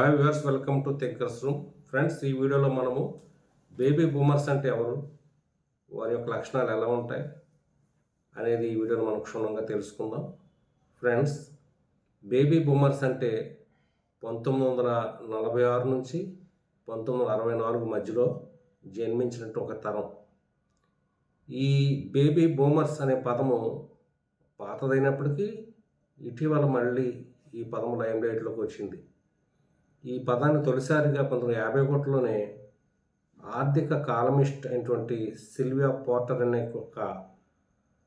Hi viewers, welcome to thinkers room. Friends, ఈ వీడియోలో మనము బేబీ బూమర్స్ అంటే ఎవరు, వారి యొక్క లక్షణాలు ఎలా ఉంటాయి అనేది ఈ వీడియోలో మనం క్షుణ్ణంగా తెలుసుకుందాం. ఫ్రెండ్స్, బేబీ బూమర్స్ అంటే 1946 నుంచి 1964 మధ్యలో జన్మించినట్టు ఒక తరం. ఈ బేబీ బూమర్స్ అనే పదము పాతదైనప్పటికీ ఇటీవల మళ్ళీ ఈ పదము లైమ్లైట్లోకి వచ్చింది. ఈ పదాన్ని తొలిసారిగా 1951లోనే ఆర్థిక కాలమిస్ట్ అయినటువంటి సిల్వియా పోర్టర్ అనే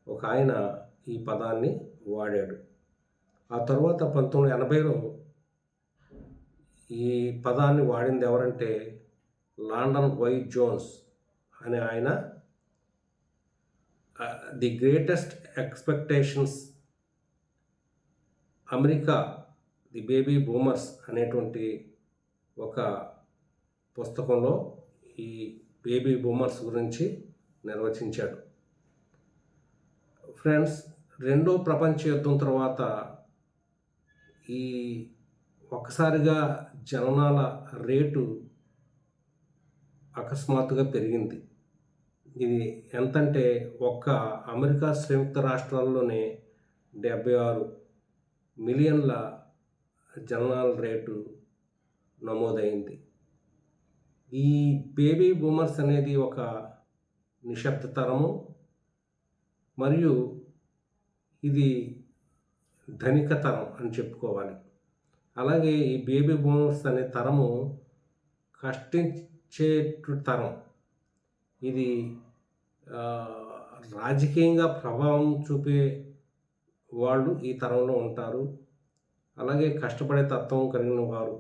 ఒక ఆయన ఈ పదాన్ని వాడాడు. ఆ తర్వాత 1980లో ఈ పదాన్ని వాడింది ఎవరంటే లాండన్ వై జోన్స్ అనే ఆయన the greatest expectations America the baby boomers అనేటువంటి ఒక పుస్తకంలో ఈ బేబీ బూమర్స్ గురించి నిర్వచించాడు. ఫ్రెండ్స్, రెండో ప్రపంచ యుద్ధం తర్వాత ఈ ఒక్కసారిగా జననాల రేటు అకస్మాత్తుగా పెరిగింది. ఇది ఎంతంటే ఒక్క అమెరికా సంయుక్త రాష్ట్రాల్లోనే 76 మిలియన్ల జననాల రేటు నమోదైంది. ఈ బేబీ బూమర్స్ అనేది ఒక నిశ్శబ్ద తరము మరియు ఇది ధనిక తరం అని చెప్పుకోవాలి. అలాగే ఈ బేబీ బూమర్స్ అనే తరము కష్టించే తరం. ఇది రాజకీయంగా ప్రభావం చూపే వాళ్ళు ఈ తరంలో ఉంటారు. అలాగే కష్టపడే తత్వం కలిగిన వారు.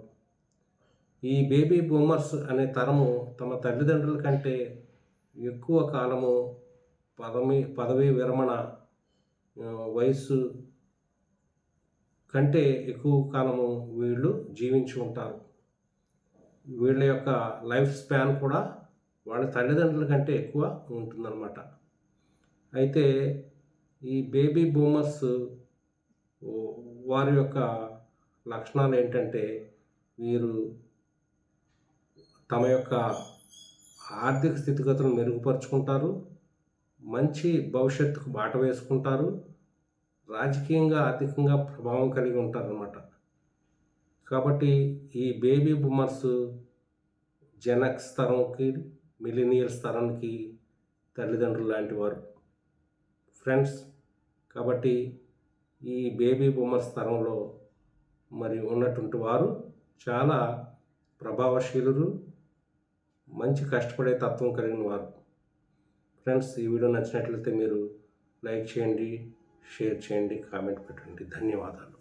ఈ బేబీ బూమర్స్ అనే తరము తమ తల్లిదండ్రుల కంటే ఎక్కువ కాలము పదవీ విరమణ వయస్సు కంటే ఎక్కువ కాలము వీళ్ళు జీవించి ఉంటారు. వీళ్ళ యొక్క లైఫ్ స్పాన్ కూడా వాళ్ళ తల్లిదండ్రుల కంటే ఎక్కువ ఉంటుందన్నమాట. అయితే ఈ బేబీ బూమర్స్ వారి యొక్క లక్షణాలు ఏంటంటే వీరు తమ యొక్క ఆర్థిక స్థితిగతులను మెరుగుపరుచుకుంటారు, మంచి భవిష్యత్తుకు బాట వేసుకుంటారు, రాజకీయంగా ఆర్థికంగా ప్రభావం కలిగి ఉంటారన్నమాట. కాబట్టి ఈ బేబీ బూమర్స్ జెనక్స్ తరంకి, మిలీనియల్స్ తరానికి తల్లిదండ్రులు లాంటి వారు. ఫ్రెండ్స్, కాబట్టి ఈ బేబీ బూమర్స్ తరంలో మరి ఉన్నటువంటి వారు చాలా ప్రభావశీలురు, మంచి కష్టపడే తత్వం కలిగిన వారు. ఫ్రెండ్స్, ఈ వీడియో నచ్చినట్లయితే మీరు లైక్ చేయండి, షేర్ చేయండి, కామెంట్ పెట్టండి. ధన్యవాదాలు.